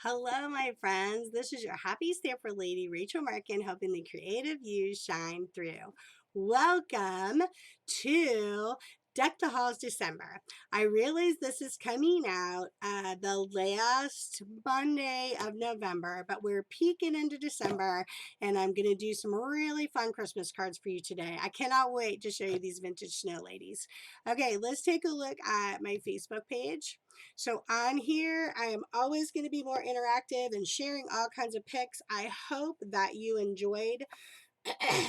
Hello, my friends. This is your happy stamper lady, Rachel Markin, helping the creative you shine through. Welcome to Deck the Halls December. I realize this is coming out the last Monday of November, but we're peeking into December, and I'm going to do some really fun Christmas cards for you today. I cannot wait to show you these vintage snow ladies. Okay, let's take a look at my Facebook page. So on here, I am always going to be more interactive and sharing all kinds of pics. I hope that you enjoyed,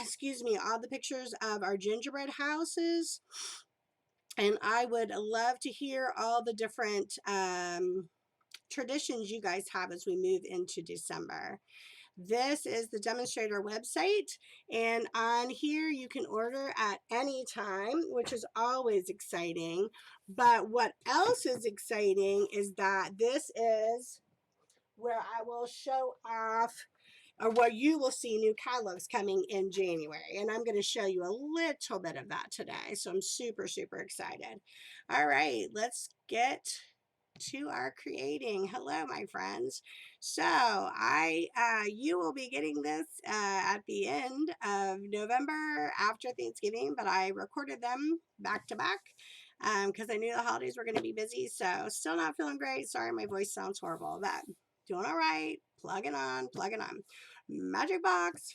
excuse me, all the pictures of our gingerbread houses. And I would love to hear all the different traditions you guys have as we move into December. This is the demonstrator website, and on here you can order at any time, which is always exciting. But what else is exciting is that this is where I will show off, or where you will see new catalogs coming in January. And I'm going to show you a little bit of that today. So I'm super, super excited. All right, let's get to our creating. Hello, my friends. So you will be getting this at the end of November after Thanksgiving, but I recorded them back to back because I knew the holidays were going to be busy. So still not feeling great. Sorry, my voice sounds horrible, but doing all right. Plugging on, plugging on. Magic box.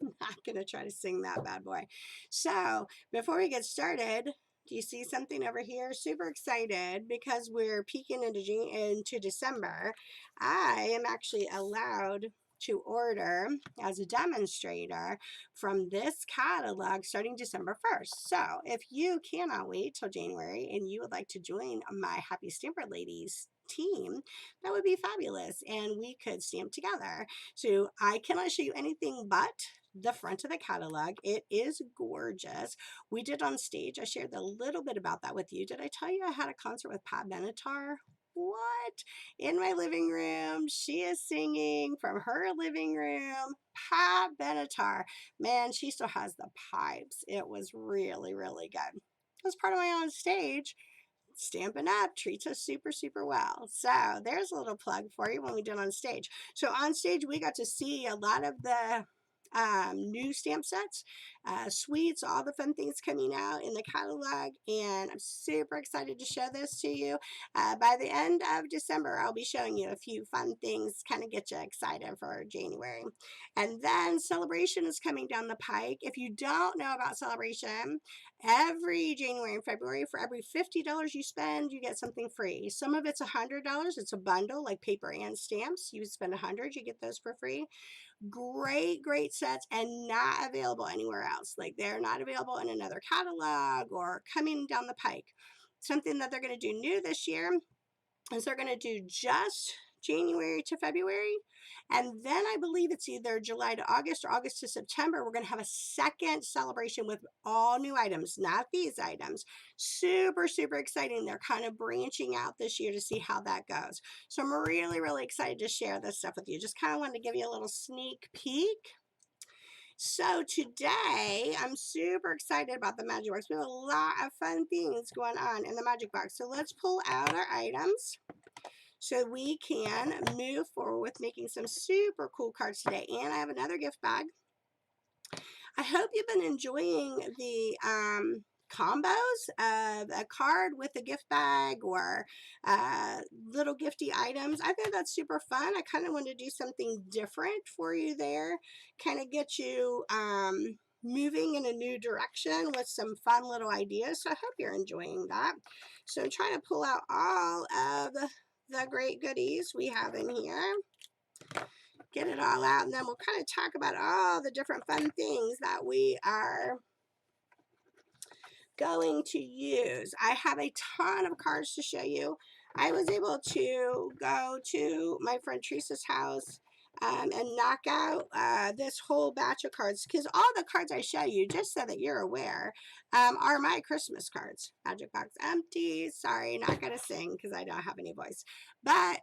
Not going to try to sing that bad boy. So before we get started, do you see something over here? Super excited because we're peeking into December. I am actually allowed to order as a demonstrator from this catalog starting December 1st. So if you cannot wait till January and you would like to join my Happy Stamper Ladies team, that would be fabulous, and we could stamp together. So I cannot show you anything but the front of the catalog. It is gorgeous. We did on stage. I shared a little bit about that with you. Did I tell you I had a concert with Pat Benatar? What? In my living room, she is singing from her living room. Pat Benatar. Man, she still has the pipes. It was really, really good. As part of my on stage, Stampin' Up! Treats us super, super well. So there's a little plug for you when we did on stage. So on stage, we got to see a lot of the new stamp sets, suites, all the fun things coming out in the catalog, and I'm super excited to show this to you. By the end of December, I'll be showing you a few fun things, kind of get you excited for January. And then Celebration is coming down the pike. If you don't know about Celebration, every January and February, for every $50 you spend, you get something free. Some of it's $100. It's a bundle, like paper and stamps. You spend $100, you get those for free. Great, great sets, and not available anywhere else. Like, they're not available in another catalog or coming down the pike. Something that they're going to do new this year is they're going to do just January to February, and then I believe it's either July to August or August to September. We're going to have a second celebration with all new items, not these items. Super, super exciting. They're kind of branching out this year to see how that goes. So I'm really, really excited to share this stuff with you. Just kind of wanted to give you a little sneak peek. So today, I'm super excited about the Magic Box. We have a lot of fun things going on in the Magic Box. So let's pull out our items so we can move forward with making some super cool cards today. And I have another gift bag. I hope you've been enjoying the combos of a card with a gift bag or little gifty items. I think that's super fun. I kind of want to do something different for you there, kind of get you moving in a new direction with some fun little ideas. So I hope you're enjoying that. So I'm trying to pull out all of the great goodies we have in here. Get it all out, and then we'll kind of talk about all the different fun things that we are going to use. I have a ton of cards to show you. I was able to go to my friend Teresa's house and knock out this whole batch of cards, because all the cards I show you, just so that you're aware, are my Christmas cards. Magic box empty. Sorry, not going to sing because I don't have any voice. But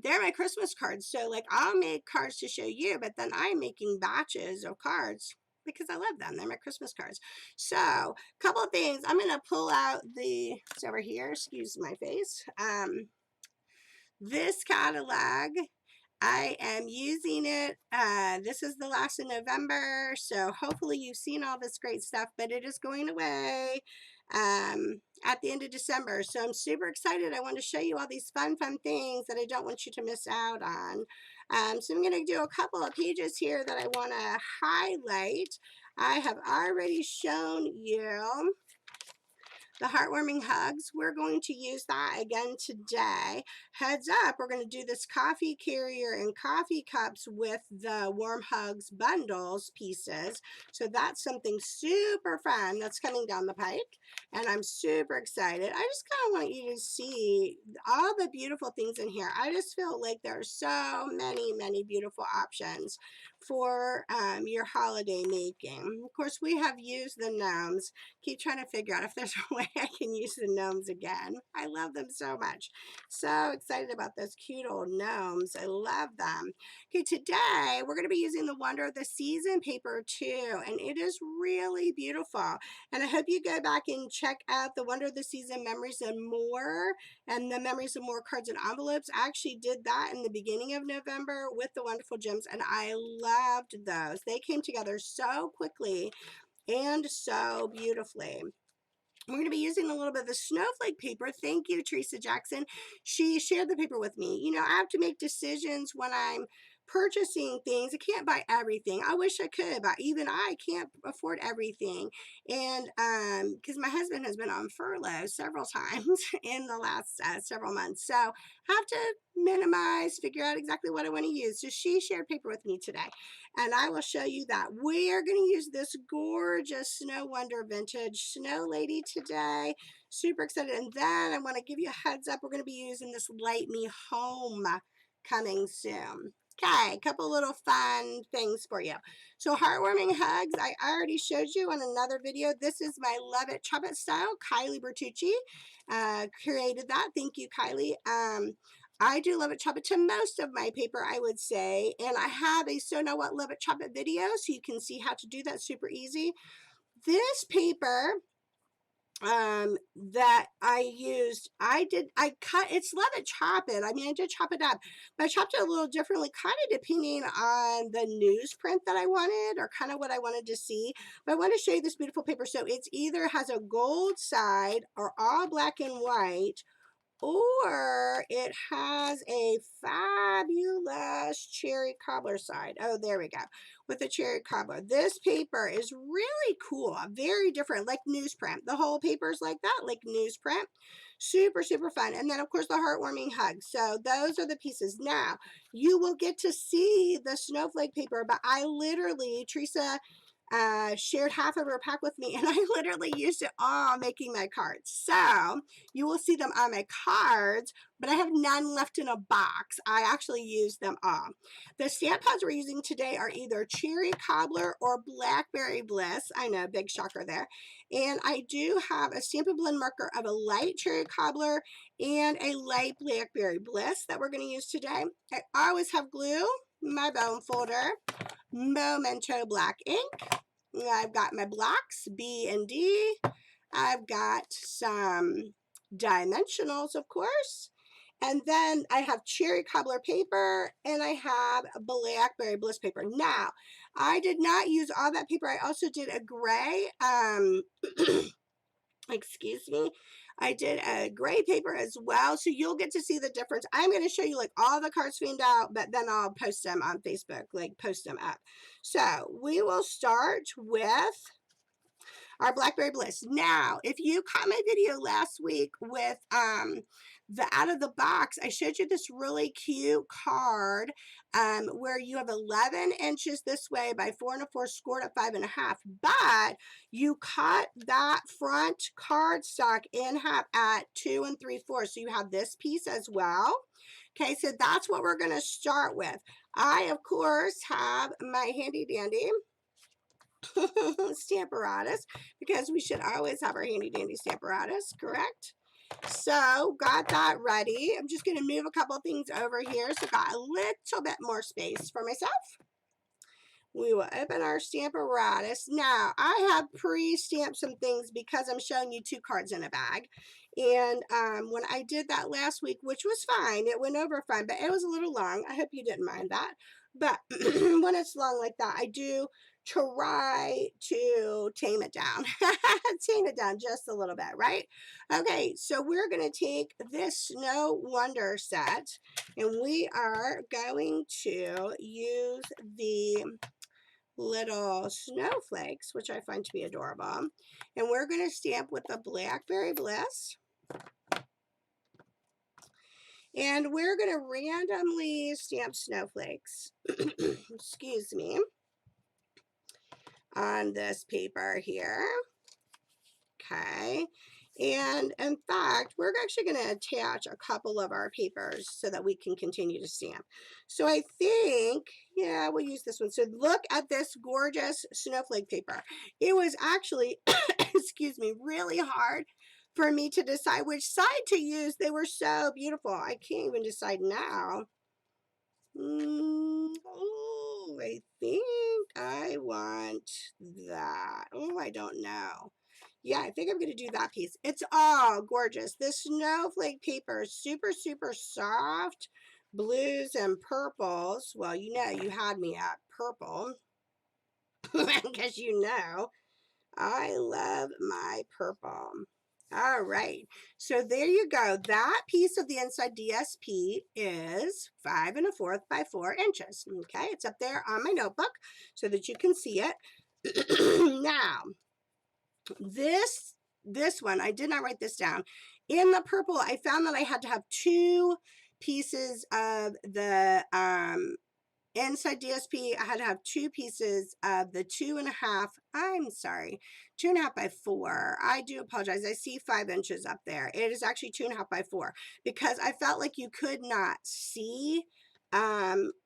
they're my Christmas cards. So, like, I'll make cards to show you, but then I'm making batches of cards because I love them. They're my Christmas cards. So, a couple of things. I'm going to pull out it's over here, excuse my face. This catalog, I am using it. This is the last of November, so hopefully you've seen all this great stuff, but it is going away at the end of December. So I'm super excited. I want to show you all these fun things that I don't want you to miss out on. So I'm going to do a couple of pages here that I want to highlight. I have already shown you the heartwarming hugs. We're going to use that again today. Heads up, we're going to do this coffee carrier and coffee cups with the warm hugs bundles pieces. So that's something super fun that's coming down the pike, and I'm super excited. I just kind of want you to see all the beautiful things in here. I just feel like there are so many beautiful options for your holiday making. Of course, we have used the gnomes. Keep trying to figure out if there's a way I can use the gnomes again. I love them so much. So excited about those cute old gnomes. I love them. Okay, today we're going to be using the Wonder of the Season paper too, and it is really beautiful. And I hope you go back and check out the Wonder of the Season Memories and More, and the Memories and More cards and envelopes. I actually did that in the beginning of November with the wonderful gems, and I loved those. They came together so quickly and so beautifully. We're going to be using a little bit of the snowflake paper. Thank you, Teresa Jackson. She shared the paper with me. You know, I have to make decisions when I'm purchasing things. I can't buy everything. I wish I could, but even I can't afford everything. And because my husband has been on furlough several times in the last several months. So I have to minimize, figure out exactly what I want to use. So she shared paper with me today, and I will show you that. We are going to use this gorgeous Snow Wonder Vintage Snow Lady today. Super excited. And then I want to give you a heads up. We're going to be using this Light Me Home coming soon. Okay, a couple little fun things for you. So heartwarming hugs, I already showed you on another video. This is my Love It Chop It style. Kylie Bertucci created that. Thank you, Kylie. I do Love It Chop It to most of my paper, I would say. And I have a So Now What Love It Chop It video, so you can see how to do that super easy. This paper that I used, I cut, it's Love It Chop It. I mean, I did chop it up, but I chopped it a little differently, kind of depending on the newsprint that I wanted, or kind of what I wanted to see. But I want to show you this beautiful paper. So it's either has a gold side or all black and white, or it has a fabulous cherry cobbler side. Oh, there we go. With the cherry cobbler. This paper is really cool. Very different, like newsprint. The whole paper is like that, like newsprint. Super fun. And then, of course, the heartwarming hug. So those are the pieces. Now, you will get to see the snowflake paper, but I literally, Teresa shared half of her pack with me, and I literally used it all making my cards. So you will see them on my cards, but I have none left in a box. I actually used them all. The stamp pads we're using today are either Cherry Cobbler or Blackberry Bliss. I know, big shocker there. And I do have a Stampin' Blend marker of a light Cherry Cobbler and a light Blackberry Bliss that we're going to use today. I always have glue in my bone folder, Memento black ink. I've got my blocks, B and D. I've got some dimensionals, of course. And then I have cherry cobbler paper, and I have blackberry bliss paper. Now, I did not use all that paper. I also did a gray, excuse me. I did a gray paper as well, so you'll get to see the difference. I'm going to show you like all the cards fanned out, but then I'll post them on Facebook, like post them up. So we will start with our Blackberry Bliss. Now, if you caught my video last week with the out of the box, I showed you this really cute card where you have 11 inches this way by 4 1/4 scored at 5 1/2, but you cut that front cardstock in half at 2 3/4, so you have this piece as well. Okay, so that's what we're going to start with. I, of course, have my handy dandy Stamparatus, because we should always have our handy dandy Stamparatus, correct? So got that ready. I'm just going to move a couple things over here, so got a little bit more space for myself. We will open our Stamparatus. Now, I have pre-stamped some things because I'm showing you 2 cards in a bag. And when I did that last week, which was fine, it went over fine, but it was a little long. I hope you didn't mind that. But when it's long like that, I do try to tame it down. Tame it down just a little bit, right? Okay, so we're going to take this Snow Wonder set, and we are going to use the little snowflakes, which I find to be adorable. And we're going to stamp with the Blackberry Bliss. And we're going to randomly stamp snowflakes, excuse me, on this paper here. Okay. And in fact, we're actually going to attach a couple of our papers so that we can continue to stamp. So I think, yeah, we'll use this one. So look at this gorgeous snowflake paper. It was actually, excuse me, really hard for me to decide which side to use. They were so beautiful. I can't even decide now. Oh, I think I want that. Oh, I don't know. Yeah, I think I'm going to do that piece. It's all gorgeous. This snowflake paper is super, super soft. Blues and purples. Well, you know, you had me at purple. Because you know, I love my purple. All right, so there you go. That piece of the inside DSP is 5 1/4 by 4 inches. Okay, it's up there on my notebook so that you can see it. Now, this one, I did not write this down. In the purple, I found that I had to have 2 pieces of the inside DSP. I had to have 2 pieces of the 2.5, I'm sorry, 2.5 by 4. I do apologize. I see 5 inches up there. It is actually 2.5 by 4 because I felt like you could not see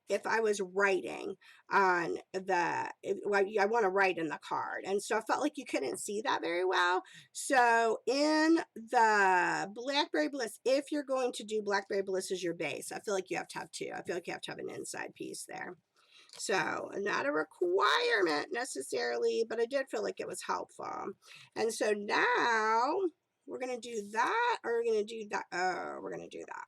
if I was writing on well, I want to write in the card. And so I felt like you couldn't see that very well. So in the Blackberry Bliss, if you're going to do Blackberry Bliss as your base, I feel like you have to have 2. I feel like you have to have an inside piece there. So not a requirement necessarily, but I did feel like it was helpful. And so now we're going to do that, or we're going to do that. Oh, we're going to do that.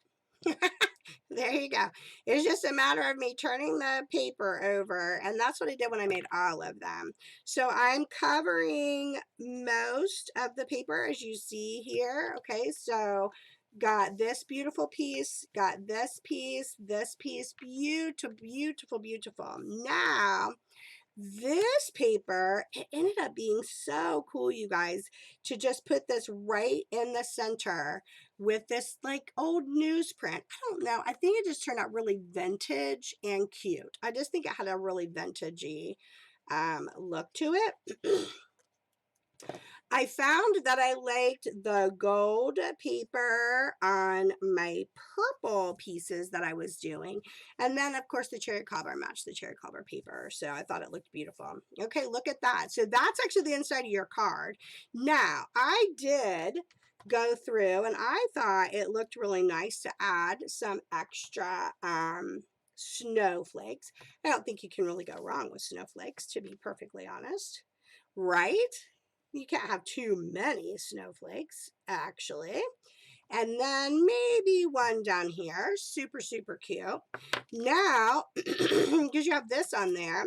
There you go. It's just a matter of me turning the paper over, and that's what I did when I made all of them. So I'm covering most of the paper, as you see here. Okay, so got this beautiful piece, got this piece, beautiful, beautiful, beautiful. Now, this paper, it ended up being so cool, you guys, to just put this right in the center with this like old newsprint. I don't know. I think it just turned out really vintage and cute. I just think it had a really vintagey look to it. I found that I liked the gold paper on my purple pieces that I was doing. And then, of course, the cherry cobbler matched the cherry cobbler paper. So I thought it looked beautiful. Okay, look at that. So that's actually the inside of your card. Now, I did go through and I thought it looked really nice to add some extra snowflakes. I don't think you can really go wrong with snowflakes, to be perfectly honest. Right? You can't have too many snowflakes, actually. And then maybe one down here. Super, super cute. Now, because you have this on there,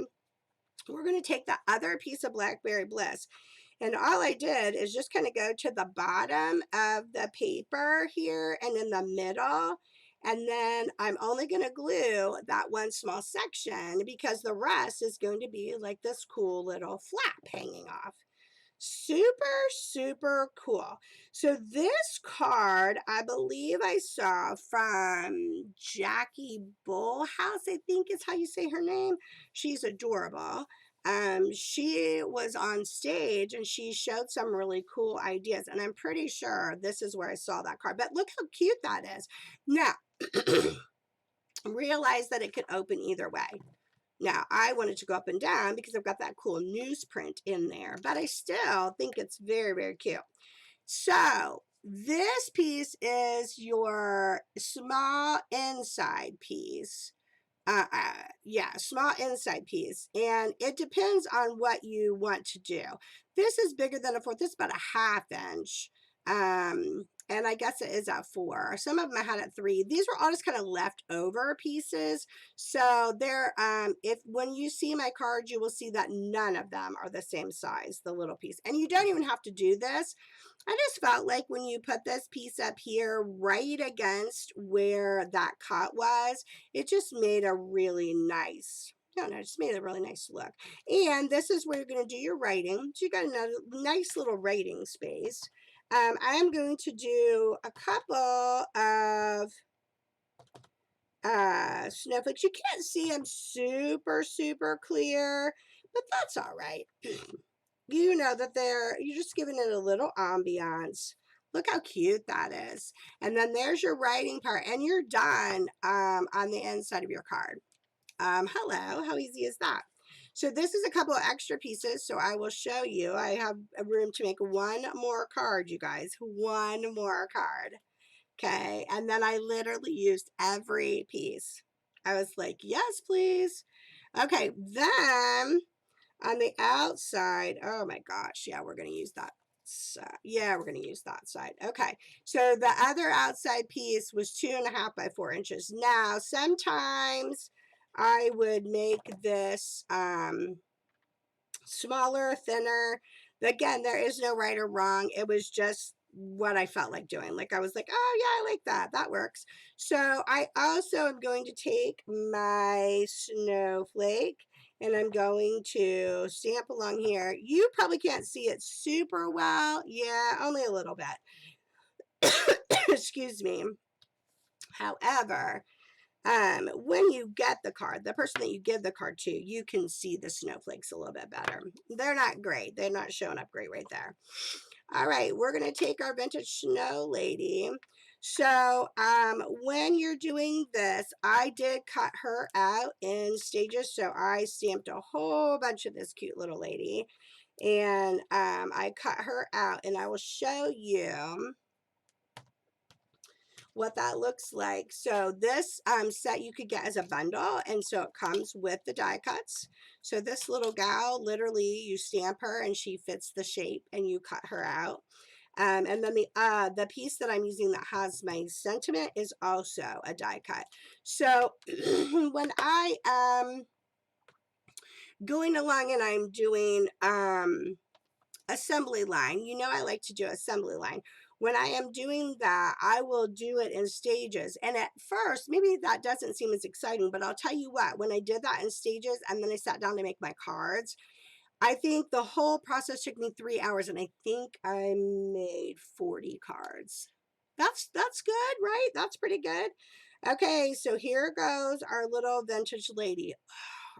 we're going to take the other piece of Blackberry Bliss. And all I did is just kind of go to the bottom of the paper here and in the middle. And then I'm only going to glue that one small section because the rest is going to be like this cool little flap hanging off. Super, super cool. So this card, I believe I saw from Jackie Bullhouse, I think is how you say her name. She's adorable. She was on stage and she showed some really cool ideas. And I'm pretty sure this is where I saw that card. But look how cute that is. Now, realize that it could open either way. Now, I wanted to go up and down because I've got that cool newsprint in there, but I still think it's very, very cute. So this piece is your small inside piece Yeah, small inside piece, and it depends on what you want to do. This is bigger than a fourth. This is about a half inch, and I guess it is at 4. Some of them I had at 3. These were all just kind of leftover pieces. So they're if when you see my card, you will see that none of them are the same size, the little piece, and you don't even have to do this. I just felt like when you put this piece up here right against where that cut was, it just made a really nice, I don't know, just made a really nice look. And this is where you're going to do your writing. So you got another nice little writing space. I am going to do a couple of snowflakes. You can't see them super clear, but that's all right. You know that you're just giving it a little ambiance. Look how cute that is. And then there's your writing part, and you're done on the inside of your card. Hello, how easy is that? So this is a couple of extra pieces, so I will show you. I have a room to make one more card, you guys. One more card. Okay, and then I literally used every piece. I was like, yes, please. Okay, then on the outside, oh my gosh, yeah, we're going to use that side. Yeah, we're going to use that side. Okay, so the other outside piece was 2.5 by 4 inches. Now, sometimes I would make this smaller, thinner. Again, there is no right or wrong. It was just what I felt like doing. Like I was like, oh yeah, I like that. That works. So I also am going to take my snowflake and I'm going to stamp along here. You probably can't see it super well. Yeah, only a little bit. Excuse me. However, when you get the card, the person that you give the card to, you can see the snowflakes a little bit better. They're not great. They're not showing up great right there. All right, we're going to take our vintage snow lady. So when you're doing this, I did cut her out in stages. So I stamped a whole bunch of this cute little lady. And I cut her out, and I will show you what that looks like. So this set you could get as a bundle, and so it comes with the die cuts. So this little gal, literally you stamp her and she fits the shape and you cut her out. And then the piece that I'm using that has my sentiment is also a die cut. So when I am going along and I'm doing assembly line, you know I like to do assembly line. When I am doing that, I will do it in stages. And at first, maybe that doesn't seem as exciting, but I'll tell you what, when I did that in stages and then I sat down to make my cards, I think the whole process took me 3 hours, and I think I made 40 cards. That's good, right? That's pretty good. Okay, so here goes our little vintage lady.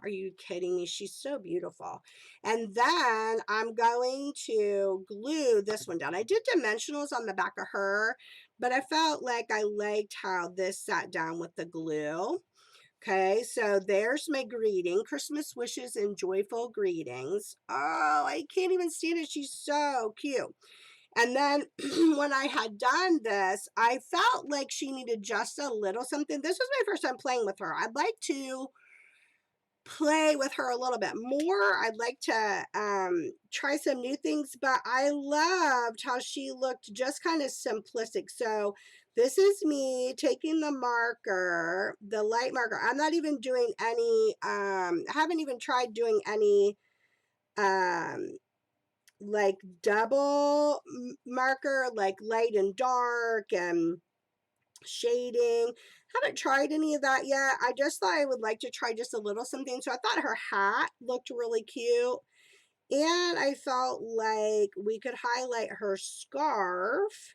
Are you kidding me? She's so beautiful. And then I'm going to glue this one down. I did dimensionals on the back of her, but I felt like I liked how this sat down with the glue. Okay, so there's my greeting. Christmas wishes and joyful greetings. Oh, I can't even stand it. She's so cute. And then when I had done this, I felt like she needed just a little something. This was my first time playing with her. I'd like to play with her a little bit more. I'd like to try some new things, but I loved how she looked just kind of simplistic. So this is me taking the marker, the light marker. I'm not even doing any, I haven't even tried doing any like double marker, like light and dark and shading. Haven't tried any of that yet. I just thought I would like to try just a little something. So I thought her hat looked really cute. And I felt like we could highlight her scarf.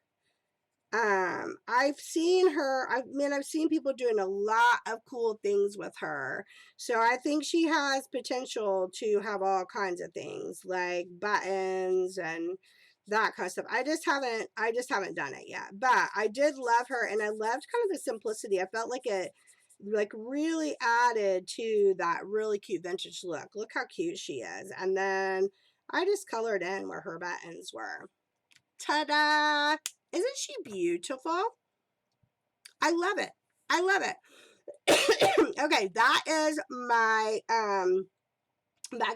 I've seen her, I've seen people doing a lot of cool things with her. So I think she has potential to have all kinds of things like buttons and that kind of stuff. I just haven't done it yet. But I did love her, and I loved kind of the simplicity. I felt like it like really added to that really cute vintage look. Look how cute she is. And then I just colored in where her buttons were. Ta-da! Isn't she beautiful? I love it. I love it. Okay, that is my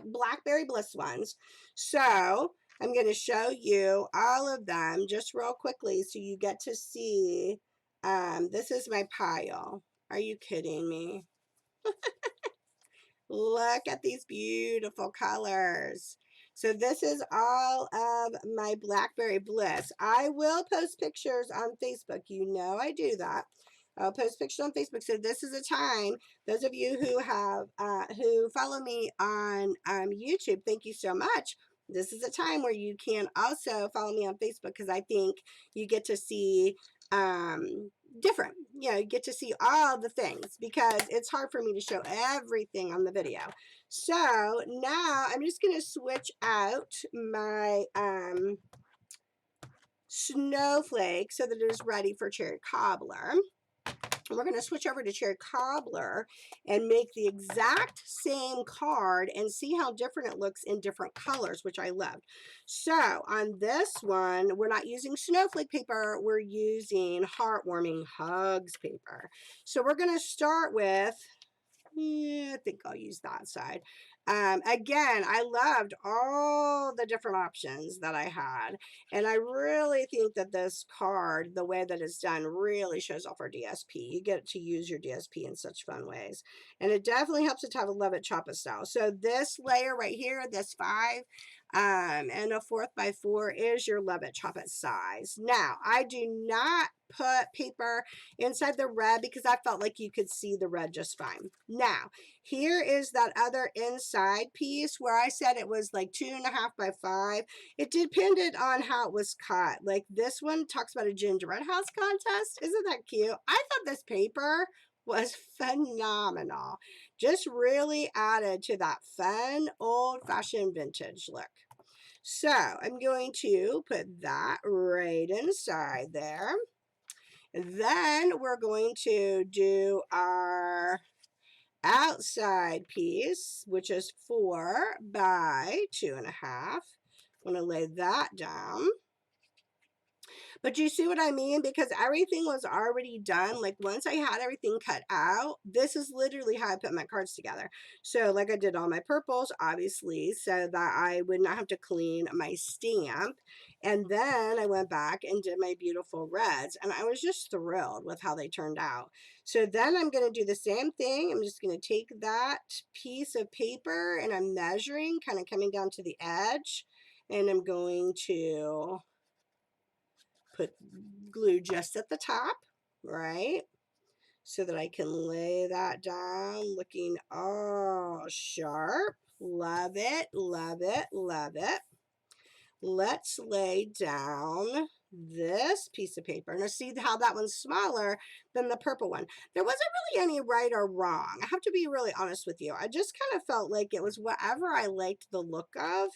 Blackberry Bliss ones. So I'm going to show you all of them just real quickly so you get to see. This is my pile. Are you kidding me? Look at these beautiful colors. So this is all of my Blackberry Bliss. I will post pictures on Facebook. You know I do that. I'll post pictures on Facebook. So this is a time, those of you who have who follow me on YouTube, thank you so much. This is a time where you can also follow me on Facebook because I think you get to see different, you get to see all the things because it's hard for me to show everything on the video. So now I'm just going to switch out my snowflake so that it is ready for cherry cobbler. We're going to switch over to cherry cobbler and make the exact same card and see how different it looks in different colors, which I loved. So on this one, we're not using snowflake paper. We're using heartwarming hugs paper. So we're going to start with, I think I'll use that side. Again, I loved all the different options that I had. And I really think that this card, the way that it's done, really shows off our DSP. You get to use your DSP in such fun ways. And it definitely helps it to have a Love It Chop It style. So this layer right here, this 5 and a 4th by 4 is your Love It Chop It size. Now, I do not put paper inside the red because I felt like you could see the red just fine. Now, here is that other inside piece where I said it was like 2.5 by 5. It depended on how it was cut. Like this one talks about a gingerbread house contest. Isn't that cute? I thought this paper was phenomenal. Just really added to that fun old-fashioned vintage look. So I'm going to put that right inside there. Then we're going to do our outside piece, which is 4 by 2.5. I'm going to lay that down. But you see what I mean? Because everything was already done. Like once I had everything cut out, this is literally how I put my cards together. So like I did all my purples, obviously, so that I would not have to clean my stamp. And then I went back and did my beautiful reds. And I was just thrilled with how they turned out. So then I'm going to do the same thing. I'm just going to take that piece of paper and I'm measuring, kind of coming down to the edge. And I'm going to put glue just at the top, right? So that I can lay that down looking all sharp. Love it, love it, love it. Let's lay down this piece of paper. Now see how that one's smaller than the purple one. There wasn't really any right or wrong. I have to be really honest with you. I just kind of felt like it was whatever I liked the look of.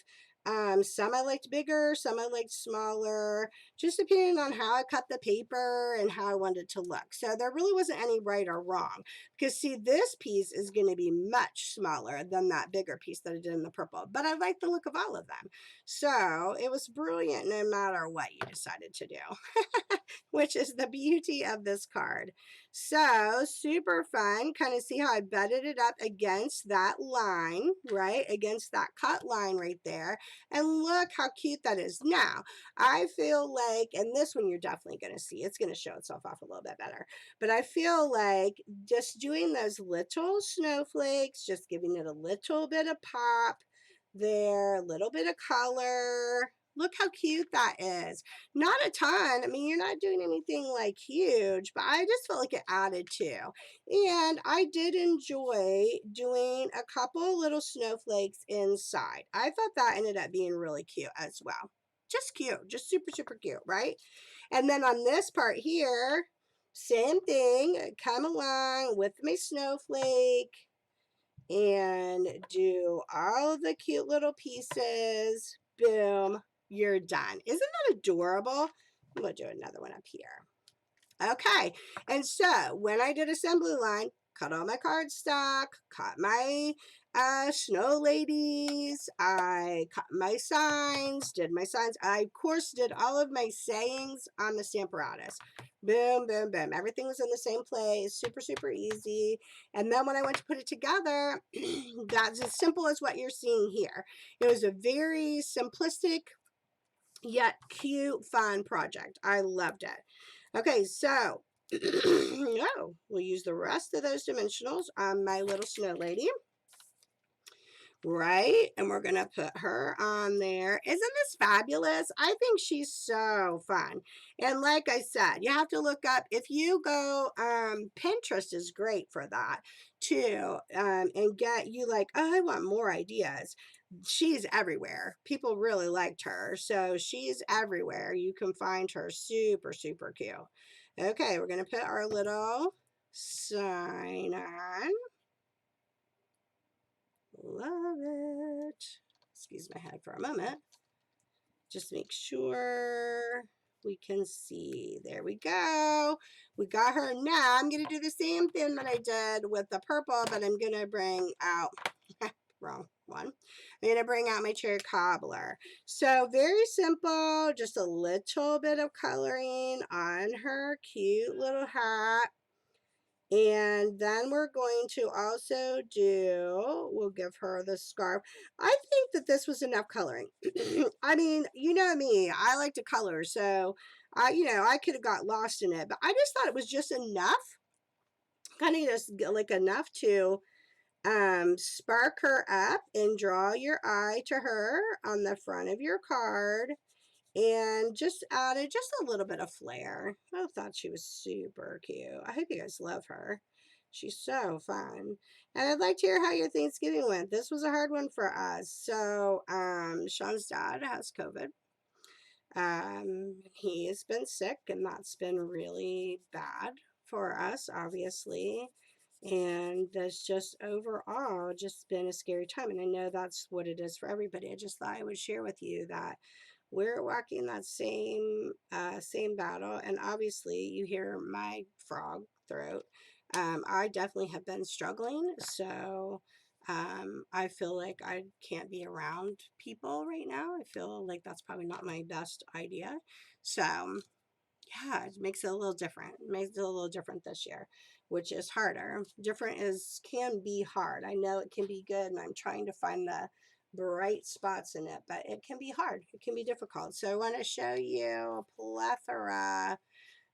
Some I liked bigger, some I liked smaller, just depending on how I cut the paper and how I wanted it to look. So there really wasn't any right or wrong. Because see, this piece is going to be much smaller than that bigger piece that I did in the purple. But I like the look of all of them. So it was brilliant no matter what you decided to do, which is the beauty of this card. So super fun. Kind of see how I bedded it up against that line, right? Against that cut line right there. And look how cute that is. Now, I feel like, and this one you're definitely going to see, it's going to show itself off a little bit better. But I feel like just doing those little snowflakes, just giving it a little bit of pop there, a little bit of color. Look how cute that is. Not a ton. I mean, you're not doing anything like huge, but I just felt like it added to. And I did enjoy doing a couple little snowflakes inside. I thought that ended up being really cute as well. Just cute, just super, super cute, right? And then on this part here, same thing, come along with my snowflake and do all the cute little pieces. Boom, you're done. Isn't that adorable? I'm going to do another one up here. Okay, and so when I did assembly line, cut all my cardstock, cut my snow ladies, I cut my signs, did my signs. I, of course, did all of my sayings on the Stamparatus. Boom, boom, boom. Everything was in the same place. Super, super easy. And then when I went to put it together, that's as simple as what you're seeing here. It was a very simplistic yet cute, fun project. I loved it. Okay, so no, we'll use the rest of those dimensionals on my little snow lady. Right, and we're gonna put her on there. Isn't this fabulous? I think she's so fun. And like I said, you have to look up, if you go, Pinterest is great for that too, and get you like, oh, I want more ideas. She's everywhere. People really liked her, so she's everywhere. You can find her. Super, super cute. Okay, we're gonna put our little sign on. Love it. Excuse my head for a moment. Just make sure we can see. There we go. We got her. Now I'm going to do the same thing that I did with the purple, but I'm going to bring out, wrong one. I'm going to bring out my cherry cobbler. So very simple, just a little bit of coloring on her cute little hat. And then we're going to also do, we'll give her the scarf. I think that this was enough coloring. I mean, you know me, I like to color. So, I could have got lost in it. But I just thought it was just enough. Kind of just like enough to spark her up and draw your eye to her on the front of your card. And just added just a little bit of flair. I thought she was super cute. I hope you guys love her. She's so fun. And I'd like to hear how your Thanksgiving went. This was a hard one for us. So, Sean's dad has COVID. He has been sick, and that's been really bad for us, obviously. And that's just overall just been a scary time. And I know that's what it is for everybody. I just thought I would share with you that we're walking that same battle. And obviously you hear my frog throat. I definitely have been struggling. So I feel like I can't be around people right now. I feel like that's probably not my best idea. So yeah, it makes it a little different. It makes it a little different this year, which is harder. Different is can be hard. I know it can be good, and I'm trying to find the bright spots in it, but it can be hard. It can be difficult. So I want to show you a plethora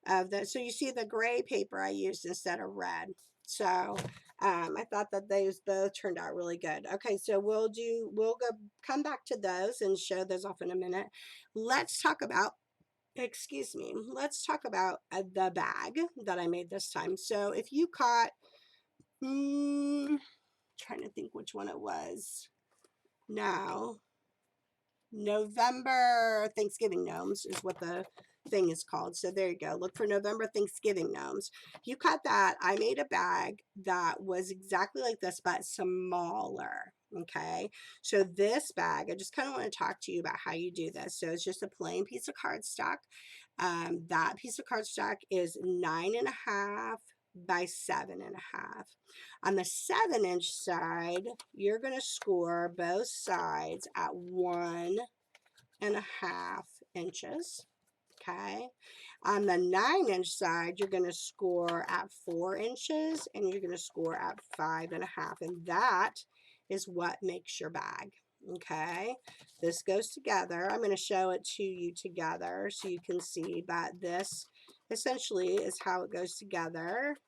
of the. So you see the gray paper I used instead of red. So I thought that those both turned out really good. Okay, so we'll go come back to those and show those off in a minute. Let's talk about, excuse me, let's talk about the bag that I made this time. So if you caught, trying to think which one it was now, November Thanksgiving gnomes is what the thing is called. So there you go. Look for November Thanksgiving gnomes. If you caught that, I made a bag that was exactly like this, but smaller. Okay. So this bag, I just kind of want to talk to you about how you do this. So it's just a plain piece of cardstock. That piece of cardstock is 9.5 by 7.5. On the 7-inch side, you're going to score both sides at 1.5 inches. Okay. On the 9-inch side, you're going to score at 4 inches, and you're going to score at 5.5. And that is what makes your bag. Okay. This goes together. I'm going to show it to you together so you can see, but this essentially is how it goes together.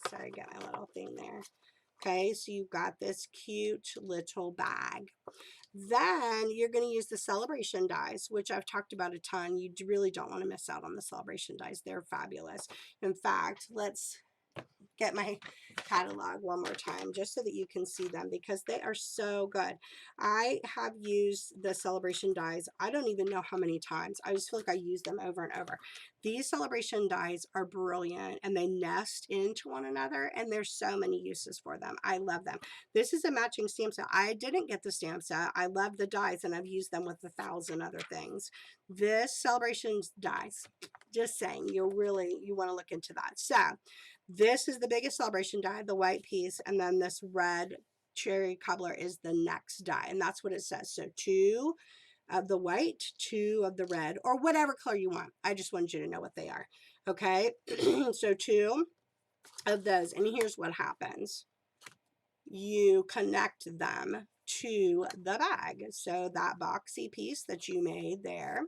Sorry, got my little thing there. Okay, so you've got this cute little bag. Then you're going to use the celebration dies, which I've talked about a ton. You really don't want to miss out on the celebration dies. They're fabulous. In fact, let's get my catalog one more time just so that you can see them because they are so good. I have used the celebration dies, I don't even know how many times. I just feel like I use them over and over. These celebration dies are brilliant and they nest into one another, and there's so many uses for them. I love them. This is a matching stamp set. I didn't get the stamp set. I love the dies and I've used them with 1,000 other things. This celebration dies, just saying, you want to look into that. So this is the biggest celebration die die, the white piece, and then this red cherry cobbler is the next die, and that's what it says. So 2 of the white, 2 of the red, or whatever color you want. I just wanted you to know what they are. Okay, so 2 of those, and here's what happens. You connect them to the bag. So that boxy piece that you made there.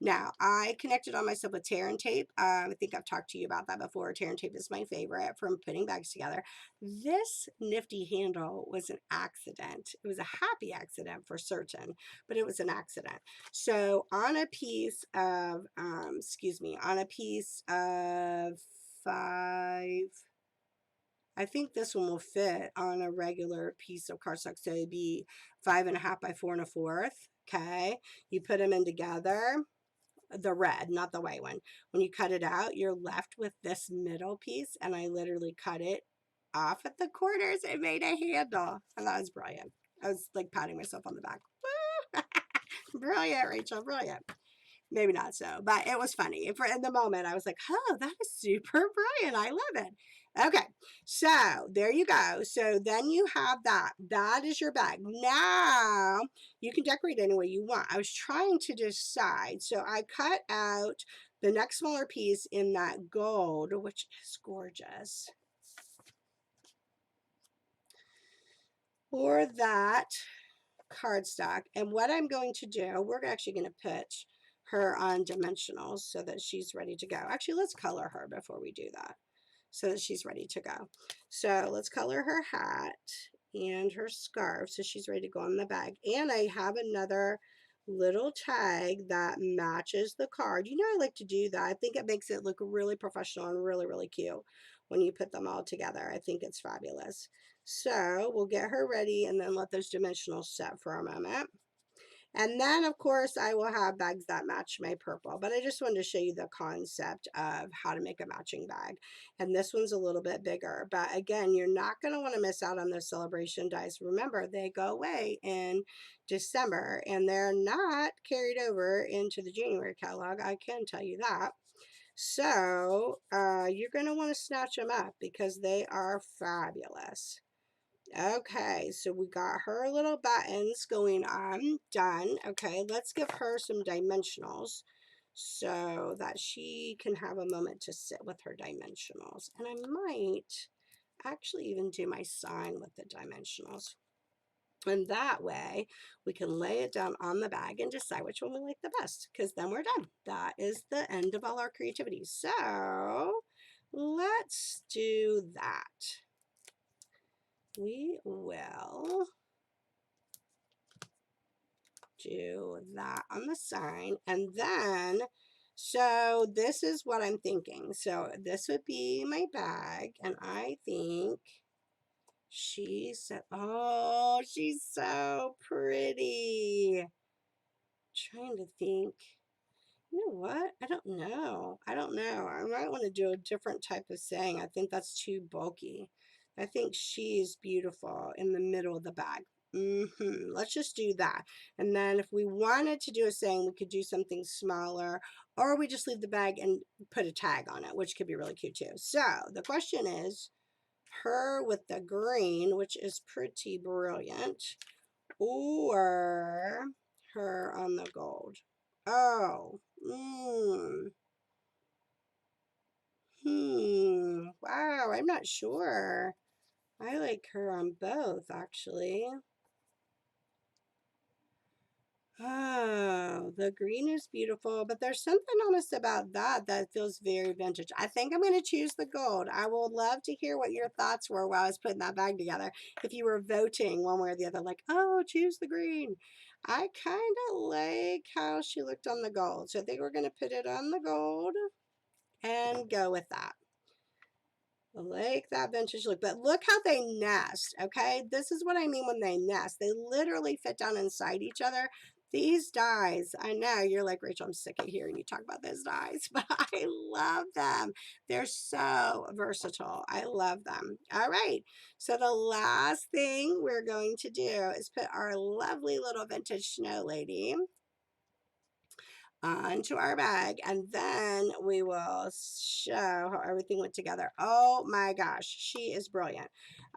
Now, I connected on myself with tear and tape. I think I've talked to you about that before. Tear and tape is my favorite from putting bags together. This nifty handle was an accident. It was a happy accident for certain, but it was an accident. So on a piece of, on a piece of 5, I think this one will fit on a regular piece of cardstock. So it'd be 5.5 by 4 1/4. Okay. You put them in together, the red, not the white one. When you cut it out, you're left with this middle piece. And I literally cut it off at the corners and made a handle. And that was brilliant. I was like patting myself on the back. Brilliant, Rachel, brilliant. Maybe not so, but it was funny. In the moment, I was like, oh, that is super brilliant. I love it. Okay, so there you go. So then you have that. That is your bag. Now you can decorate any way you want. I was trying to decide. So I cut out the next smaller piece in that gold, which is gorgeous, for that cardstock. And what I'm going to do, we're actually going to put her on dimensionals so that she's ready to go. Actually, let's color her before we do that so that she's ready to go. So let's color her hat and her scarf so she's ready to go on the bag. And I have another little tag that matches the card. You know, I like to do that. I think it makes it look really professional and really, really cute when you put them all together. I think it's fabulous. So we'll get her ready and then let those dimensionals set for a moment. And then, of course, I will have bags that match my purple. But I just wanted to show you the concept of how to make a matching bag. And this one's a little bit bigger. But again, you're not going to want to miss out on those celebration dies. Remember, they go away in December. And they're not carried over into the January catalog. I can tell you that. So you're going to want to snatch them up because they are fabulous. Okay, so we got her little buttons going on, done. Okay, let's give her some dimensionals so that she can have a moment to sit with her dimensionals. And I might actually even do my sign with the dimensionals. And that way we can lay it down on the bag and decide which one we like the best, because then we're done. That is the end of all our creativity. So let's do that. We will do that on the sign. And then, so this is what I'm thinking. So this would be my bag. And I think oh, she's so pretty. Trying to think. You know what? I don't know. I don't know. I might want to do a different type of saying. I think that's too bulky. I think she's beautiful in the middle of the bag. Let's just do that. And then if we wanted to do a saying, we could do something smaller, or we just leave the bag and put a tag on it, which could be really cute too. So the question is, her with the green, which is pretty brilliant, or her on the gold. Oh, wow, I'm not sure. I like her on both, actually. Oh, the green is beautiful, but there's something almost about that that feels very vintage. I think I'm going to choose the gold. I will love to hear what your thoughts were while I was putting that bag together. If you were voting one way or the other, like, oh, choose the green. I kind of like how she looked on the gold. So I think we're going to put it on the gold and go with that. I like that vintage look, but look how they nest, okay? This is what I mean when they nest. They literally fit down inside each other. These dies, I know you're like, Rachel, I'm sick of hearing you talk about those dies, but I love them. They're so versatile. I love them. All right, so the last thing we're going to do is put our lovely little vintage snow lady onto our bag, and then we will show how everything went together. Oh my gosh, she is brilliant.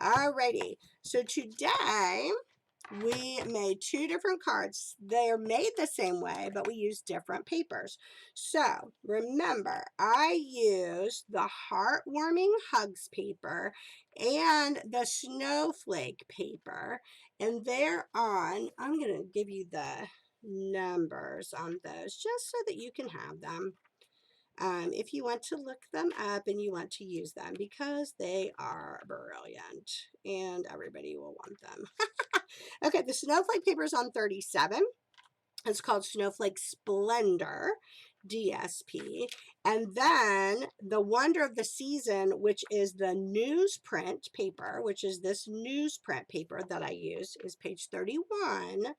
Alrighty, so today we made two different cards. They're made the same way, but we use different papers. So remember, I used the Heartwarming Hugs paper and the Snowflake paper, and they're on, I'm going to give you the numbers on those just so that you can have them. If you want to look them up and you want to use them, because they are brilliant and everybody will want them. Okay, the snowflake paper is on 37. It's called Snowflake Splendor, DSP. And then the Wonder of the Season, which is the newsprint paper, which is this newsprint paper that I use, is page 31.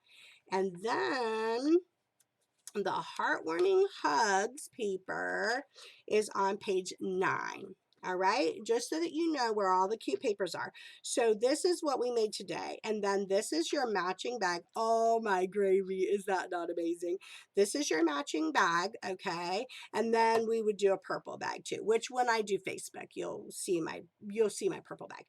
And then the Heartwarming Hugs paper is on page 9. All right, just so that you know where all the cute papers are. So this is what we made today. And then this is your matching bag. Oh my gravy, is that not amazing? This is your matching bag, okay? And then we would do a purple bag too, which when I do Facebook, you'll see my purple bag.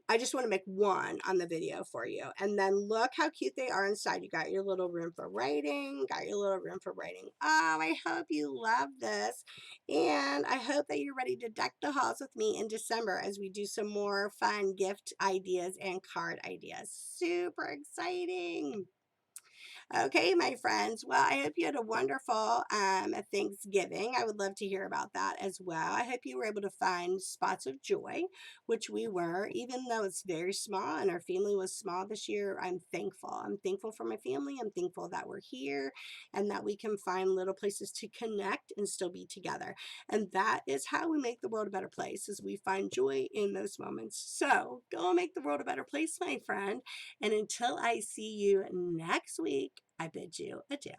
I just want to make one on the video for you. And then look how cute they are inside. You got your little room for writing, got your little room for writing. Oh, I hope you love this. And I hope that you're ready to deck the halls with me in December as we do some more fun gift ideas and card ideas. Super exciting. Okay, my friends. Well, I hope you had a wonderful Thanksgiving. I would love to hear about that as well. I hope you were able to find spots of joy, which we were, even though it's very small and our family was small this year. I'm thankful. I'm thankful for my family. I'm thankful that we're here and that we can find little places to connect and still be together. And that is how we make the world a better place, is we find joy in those moments. So go make the world a better place, my friend. And until I see you next week, I bid you adieu.